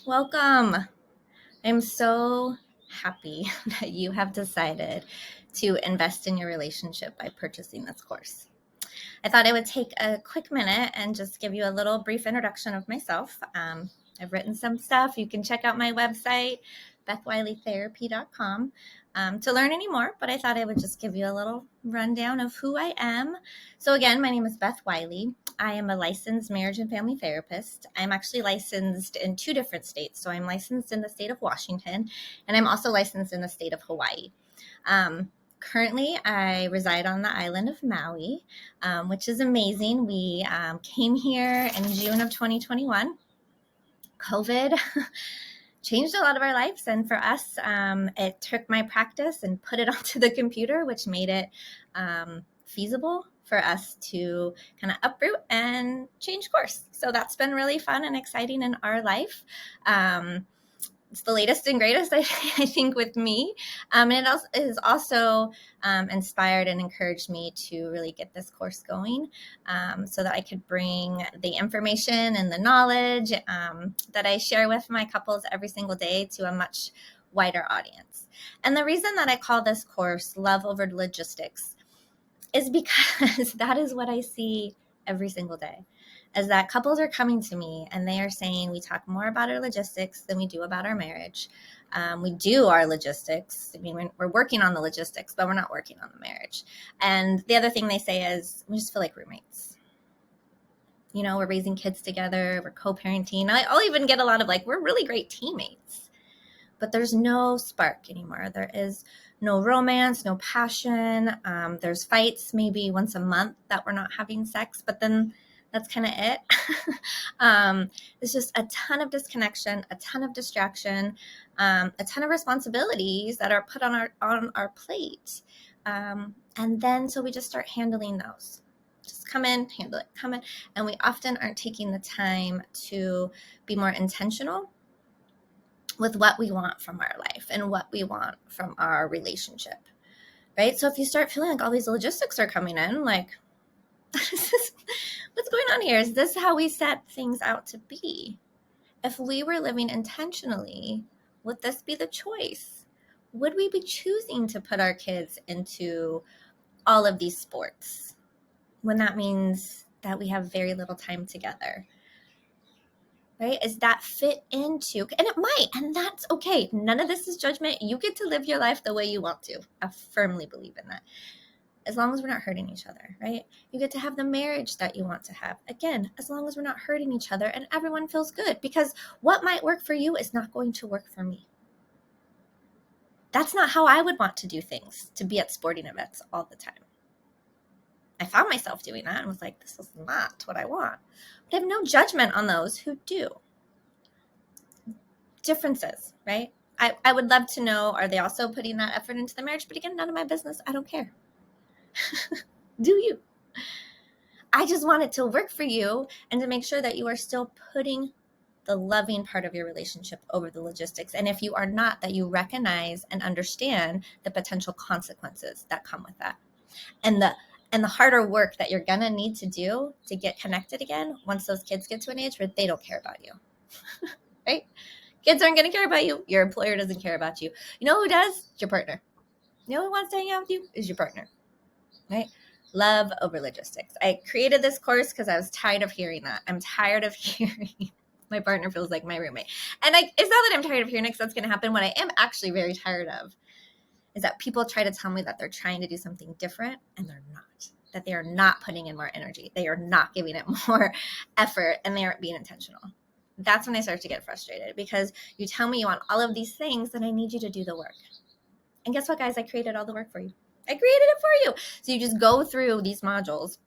Welcome. I'm so happy that you have decided to invest in your relationship by purchasing this course. I thought I would take a quick minute and just give you a little brief introduction of myself. I've written some stuff. You can check out my website, bethwileytherapy.com, to learn any more, but I thought I would just give you a little rundown of who I am. So again, my name is Beth Wiley. I am a licensed marriage and family therapist. I'm actually licensed in 2 different states. So I'm licensed in the state of Washington, and I'm also licensed in the state of Hawaii. Currently, I reside on the island of Maui, which is amazing. We came here in June of 2021. COVID changed a lot of our lives, and for us, it took my practice and put it onto the computer, which made it feasible for us to kind of uproot and change course. So that's been really fun and exciting in our life. It's the latest and greatest, I think, with me. And it has also inspired and encouraged me to really get this course going, so that I could bring the information and the knowledge that I share with my couples every single day to a much wider audience. And the reason that I call this course Love Over Logistics is because that is what I see every single day, is that couples are coming to me and they are saying, we talk more about our logistics than we do about our marriage. We do our logistics. I mean, we're working on the logistics, but we're not working on the marriage. And the other thing they say is, we just feel like roommates. You know, we're raising kids together, we're co-parenting. I'll even get a lot of like, we're really great teammates, but there's no spark anymore. There is no romance, no passion. There's fights maybe once a month that we're not having sex, but then that's kind of it. There's just a ton of disconnection, a ton of distraction, a ton of responsibilities that are put on our plate. And then so we just start handling those. Just come in, handle it, come in. And we often aren't taking the time to be more intentional with what we want from our life and what we want from our relationship, right? So if you start feeling like all these logistics are coming in, like, what's going on here? Is this how we set things out to be? If we were living intentionally, would this be the choice? Would we be choosing to put our kids into all of these sports when that means that we have very little time together? Right? Is that fit into, and it might, and that's okay. None of this is judgment. You get to live your life the way you want to. I firmly believe in that. As long as we're not hurting each other, right? You get to have the marriage that you want to have. Again, as long as we're not hurting each other and everyone feels good, because what might work for you is not going to work for me. That's not how I would want to do things, to be at sporting events all the time. I found myself doing that and was like, this is not what I want. But I have no judgment on those who do. Differences, right? I would love to know, are they also putting that effort into the marriage? But again, none of my business. I don't care. Do you? I just want it to work for you and to make sure that you are still putting the loving part of your relationship over the logistics. And if you are not, that you recognize and understand the potential consequences that come with that. And the harder work that you're gonna need to do to get connected again once those kids get to an age where they don't care about you. Right? Kids aren't gonna care about you. Your employer doesn't care about you. You know who does? Your partner. You know who wants to hang out with you? Is your partner. Right? Love over logistics. I created this course because I was tired of hearing that. I'm tired of hearing my partner feels like my roommate. And it's not that I'm tired of hearing it because that's going to happen. What I am actually very tired of is that people try to tell me that they're trying to do something different and they're not. That they are not putting in more energy. They are not giving it more effort and they aren't being intentional. That's when I start to get frustrated, because you tell me you want all of these things, then I need you to do the work. And guess what, guys? I created all the work for you. I created it for you. So you just go through these modules,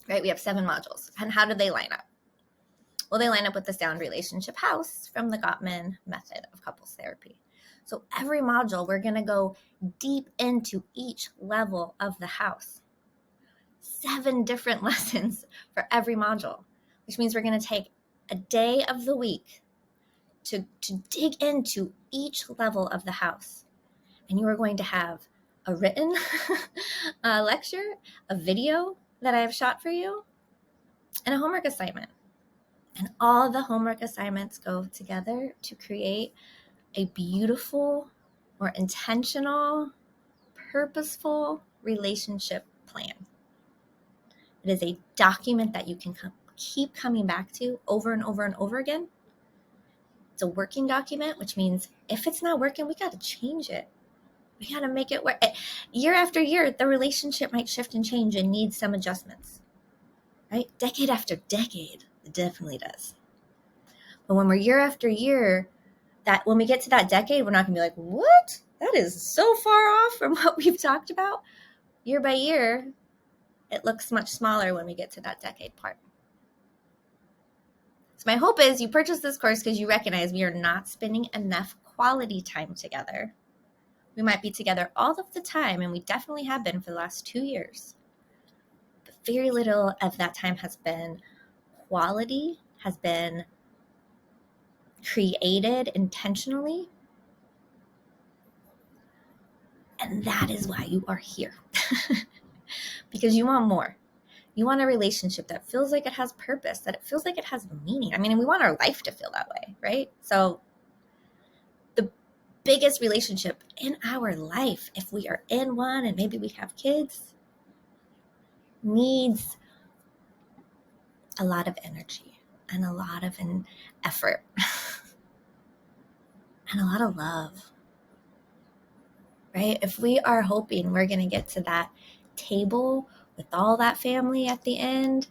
right? We have 7 modules. And how do they line up? Well, they line up with the Sound Relationship House from the Gottman method of couples therapy. So every module, we're going to go deep into each level of the house. 7 different lessons for every module, which means we're going to take a day of the week to dig into each level of the house. And you are going to have a written lecture, a video that I have shot for you, and a homework assignment. And all the homework assignments go together to create a beautiful or intentional, purposeful relationship plan. It is a document that you can keep coming back to over and over and over again. It's a working document, which means if it's not working, we got to change it. We got to make it work. Year after year, the relationship might shift and change and need some adjustments, right? Decade after decade, it definitely does. But when we're year after year, that when we get to that decade, we're not going to be like, what? That is so far off from what we've talked about. Year by year, it looks much smaller when we get to that decade part. So my hope is you purchase this course because you recognize we are not spending enough quality time together. We might be together all of the time, and we definitely have been for the last 2 years. But very little of that time has been quality, has been created intentionally. And that is why you are here. Because you want more. You want a relationship that feels like it has purpose, that it feels like it has meaning. I mean, we want our life to feel that way, right? So the biggest relationship in our life, if we are in one and maybe we have kids, needs a lot of energy and a lot of an effort and a lot of love, right? If we are hoping we're going to get to that table with all that family at the end,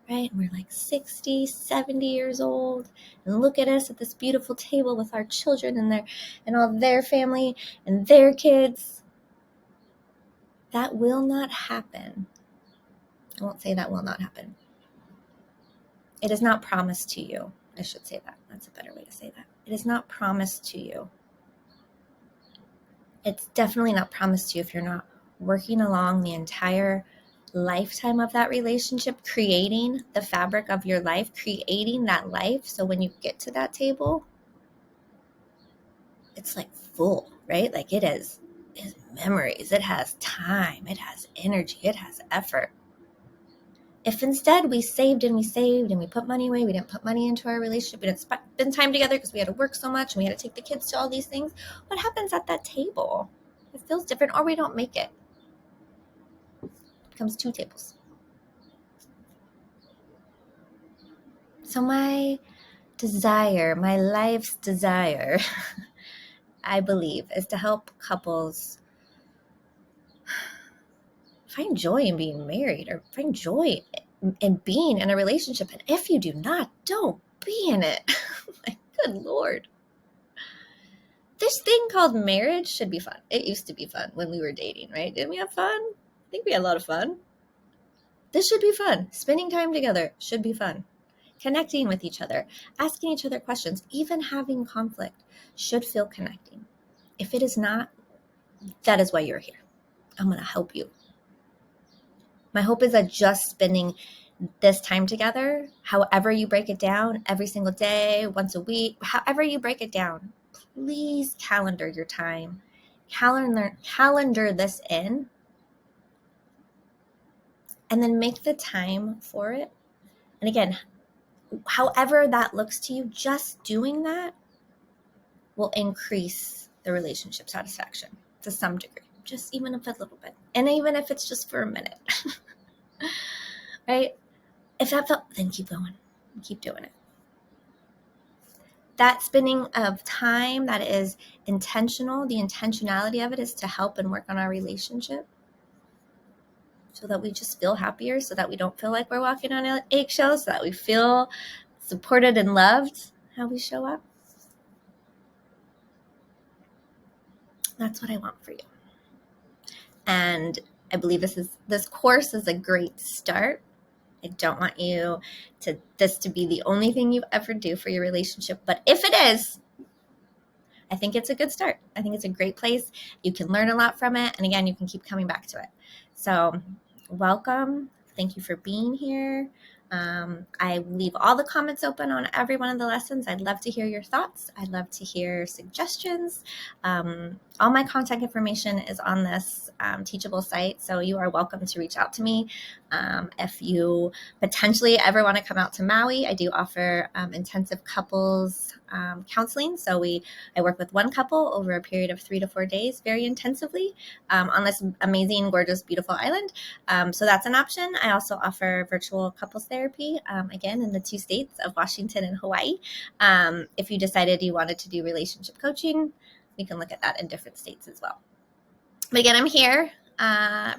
right? And we're like 60, 70 years old, and look at us at this beautiful table with our children and all their family and their kids. That will not happen. I won't say that will not happen. It is not promised to you. I should say that. That's a better way to say that. It is not promised to you. It's definitely not promised to you if you're not working along the entire lifetime of that relationship, creating the fabric of your life, creating that life. So when you get to that table, it's like full, right? Like it has memories, it has time, it has energy, it has effort. If instead we saved and we put money away, we didn't put money into our relationship, we didn't spend time together because we had to work so much and we had to take the kids to all these things, what happens at that table? It feels different, or we don't make it. It becomes 2 tables. So my desire, my life's desire, I believe, is to help couples find joy in being married, or find joy in being in a relationship. And if you do not, don't be in it. My good Lord. This thing called marriage should be fun. It used to be fun when we were dating, right? Didn't we have fun? I think we had a lot of fun. This should be fun. Spending time together should be fun. Connecting with each other, asking each other questions, even having conflict should feel connecting. If it is not, that is why you're here. I'm going to help you. My hope is that just spending this time together, however you break it down, every single day, once a week, however you break it down, please calendar your time. Calendar this in, and then make the time for it. And again, however that looks to you, just doing that will increase the relationship satisfaction to some degree, just even if it's a little bit. And even if it's just for a minute, right? If that felt, then keep going, keep doing it. That spending of time that is intentional, the intentionality of it is to help and work on our relationship so that we just feel happier, so that we don't feel like we're walking on eggshells, so that we feel supported and loved how we show up. That's what I want for you. And I believe this course is a great start. I don't want this to be the only thing you ever do for your relationship. But if it is, I think it's a good start. I think it's a great place. You can learn a lot from it. And again, you can keep coming back to it. So welcome. Thank you for being here. I leave all the comments open on every one of the lessons. I'd love to hear your thoughts. I'd love to hear suggestions. All my contact information is on this Teachable site, so you are welcome to reach out to me. If you potentially ever want to come out to Maui, I do offer intensive couples counseling. So I work with one couple over a period of 3 to 4 days very intensively on this amazing, gorgeous, beautiful island. So that's an option. I also offer virtual couples therapy, again, in the 2 states of Washington and Hawaii. If you decided you wanted to do relationship coaching, we can look at that in different states as well. But again, I'm here.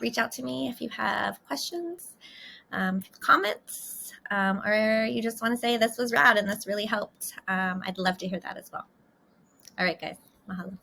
Reach out to me if you have questions, comments, or you just want to say this was rad and this really helped. I'd love to hear that as well. All right, guys. Mahalo.